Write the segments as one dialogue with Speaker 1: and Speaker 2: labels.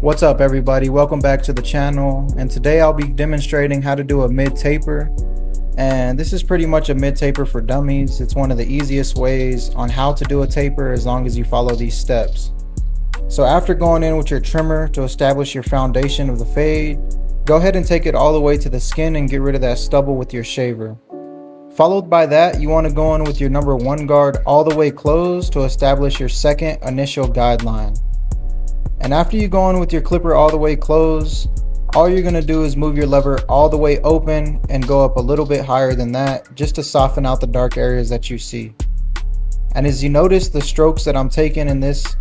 Speaker 1: What's up everybody, welcome back to the channel, and today I'll be demonstrating how to do a mid taper. And this is pretty much a mid taper for dummies. It's one of the easiest ways on how to do a taper as long as you follow these steps. So after going in with your trimmer to establish your foundation of the fade, go ahead and take it all the way to the skin and get rid of that stubble with your shaver. Followed by that, you want to go in with your number 1 guard all the way closed to establish your second initial guideline. And after you go in with your clipper all the way closed, all you're going to do is move your lever all the way open and go up a little bit higher than that just to soften out the dark areas that you see. And as you notice, the strokes that I'm taking in this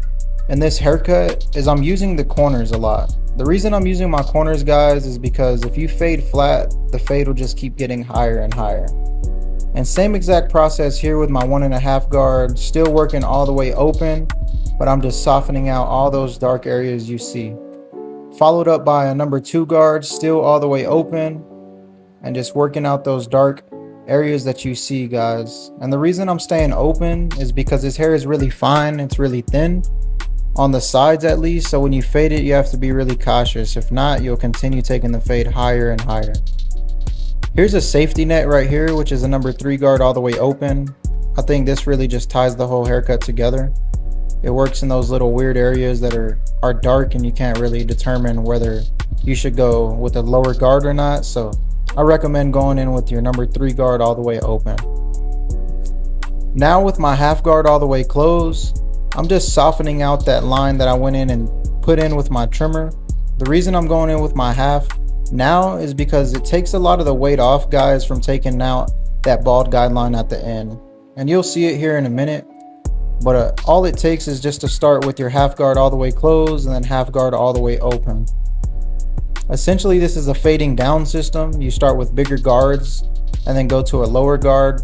Speaker 1: haircut is I'm using the corners a lot. The reason I'm using my corners, guys, is because if you fade flat, the fade will just keep getting higher and higher. And same exact process here with my 1.5 guard, still working all the way open, but I'm just softening out all those dark areas you see. Followed up by a number 2 guard, still all the way open, and just working out those dark areas that you see, guys. And the reason I'm staying open is because this hair is really fine, it's really thin, on the sides at least, so when you fade it, you have to be really cautious. If not, you'll continue taking the fade higher and higher. Here's a safety net right here, which is a number 3 guard all the way open. I think this really just ties the whole haircut together. It works in those little weird areas that are dark and you can't really determine whether you should go with a lower guard or not. So I recommend going in with your number 3 guard all the way open. Now with my half guard all the way closed, I'm just softening out that line that I went in and put in with my trimmer. The reason I'm going in with my half now is because it takes a lot of the weight off, guys, from taking out that bald guideline at the end. And you'll see it here in a minute. But all it takes is just to start with your half guard all the way closed and then half guard all the way open. Essentially, this is a fading down system. You start with bigger guards and then go to a lower guard,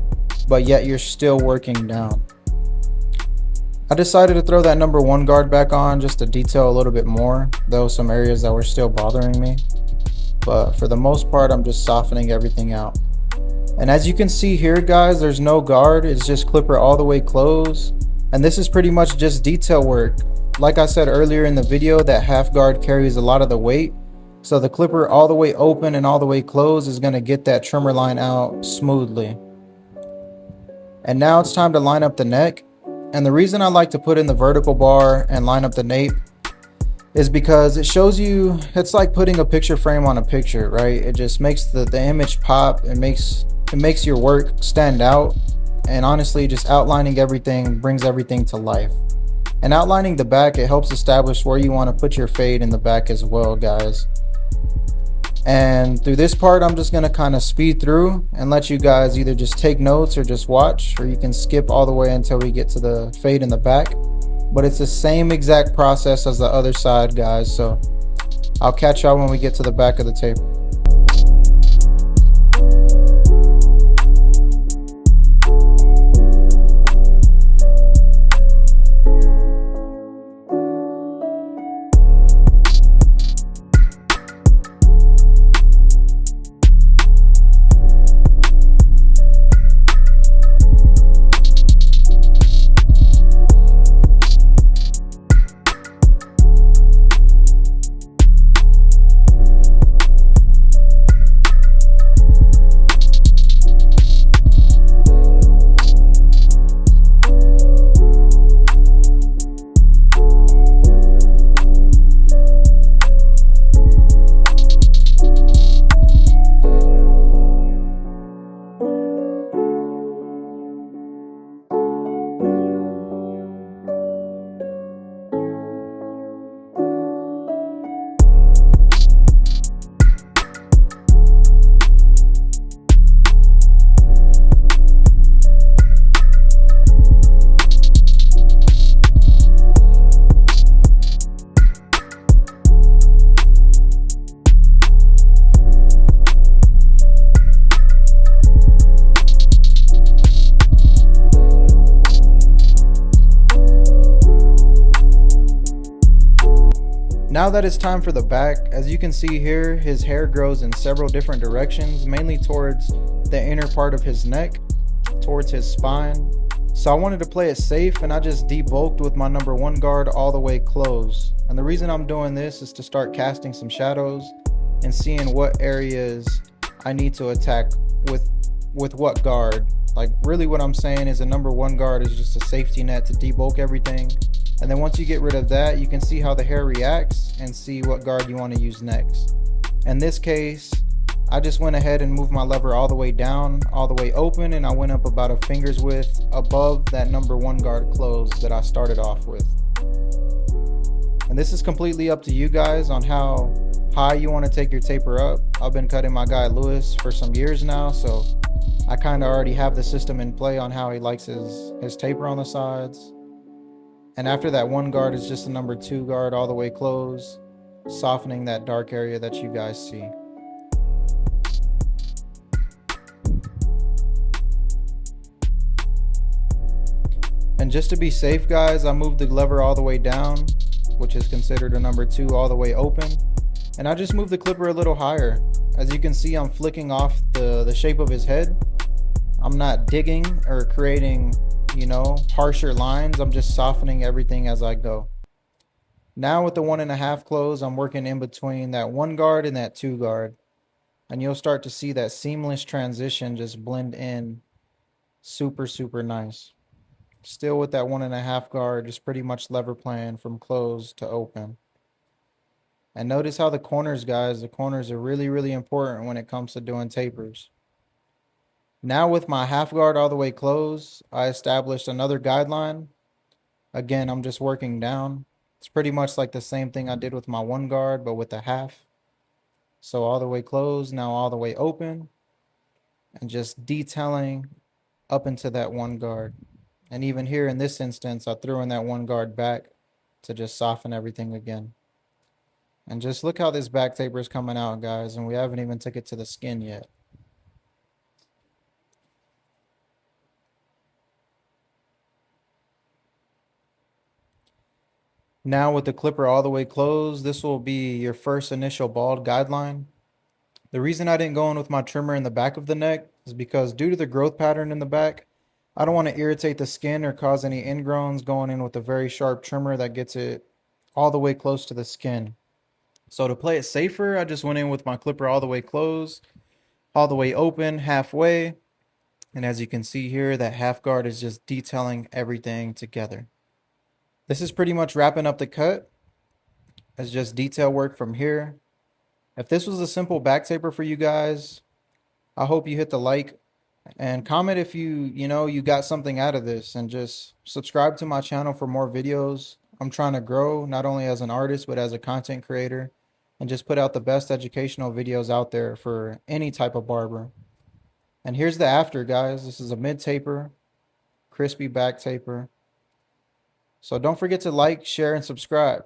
Speaker 1: but yet you're still working down. I decided to throw that number 1 guard back on just to detail a little bit more, though some areas that were still bothering me. But for the most part, I'm just softening everything out. And as you can see here, guys, there's no guard. It's just clipper all the way closed. And this is pretty much just detail work. Like I said earlier in the video, that half guard carries a lot of the weight. So the clipper all the way open and all the way closed is going to get that trimmer line out smoothly. And now it's time to line up the neck. And the reason I like to put in the vertical bar and line up the nape is because it shows you, it's like putting a picture frame on a picture, right? It just makes the image pop. It makes your work stand out. And honestly, just outlining everything brings everything to life. And outlining the back, it helps establish where you want to put your fade in the back as well, guys. And through this part, I'm just going to kind of speed through and let you guys either just take notes or just watch, or you can skip all the way until we get to the fade in the back. But it's the same exact process as the other side, guys. So I'll catch y'all when we get to the back of the taper. Now that it's time for the back, as you can see here, his hair grows in several different directions, mainly towards the inner part of his neck, towards his spine. So I wanted to play it safe, and I just debulked with my number 1 guard all the way close. And the reason I'm doing this is to start casting some shadows and seeing what areas I need to attack with what guard. Like, really what I'm saying is a number 1 guard is just a safety net to debulk everything. And then once you get rid of that, you can see how the hair reacts and see what guard you want to use next. In this case, I just went ahead and moved my lever all the way down, all the way open, and I went up about a finger's width above that number 1 guard close that I started off with. And this is completely up to you guys on how high you want to take your taper up. I've been cutting my guy Lewis for some years now, so I kind of already have the system in play on how he likes his taper on the sides. And after that 1 guard is just a number 2 guard all the way close, softening that dark area that you guys see. And just to be safe, guys, I moved the lever all the way down, which is considered a number 2, all the way open. And I just moved the clipper a little higher. As you can see, I'm flicking off the shape of his head. I'm not digging or creating, harsher lines. I'm just softening everything as I go. Now with the 1.5 close, I'm working in between that 1 guard and that 2 guard. And you'll start to see that seamless transition just blend in super, super nice. Still with that 1.5 guard, just pretty much lever playing from close to open. And notice how the corners, guys, the corners are really, really important when it comes to doing tapers. Now with my half guard all the way closed, I established another guideline. Again, I'm just working down. It's pretty much like the same thing I did with my 1 guard, but with a half. So all the way closed, now all the way open. And just detailing up into that 1 guard. And even here in this instance, I threw in that 1 guard back to just soften everything again. And just look how this back taper is coming out, guys, and we haven't even took it to the skin yet. Now with the clipper all the way closed, this will be your first initial bald guideline. The reason I didn't go in with my trimmer in the back of the neck is because due to the growth pattern in the back, I don't want to irritate the skin or cause any ingrowns going in with a very sharp trimmer that gets it all the way close to the skin. So to play it safer, I just went in with my clipper all the way closed, all the way open, halfway. And as you can see here, that half guard is just detailing everything together. This is pretty much wrapping up the cut. It's just detail work from here. If this was a simple back taper for you guys, I hope you hit the like and comment if you got something out of this, and just subscribe to my channel for more videos. I'm trying to grow not only as an artist but as a content creator, and just put out the best educational videos out there for any type of barber. And here's the after, guys. This is a mid taper, crispy back taper. So don't forget to like, share, and subscribe.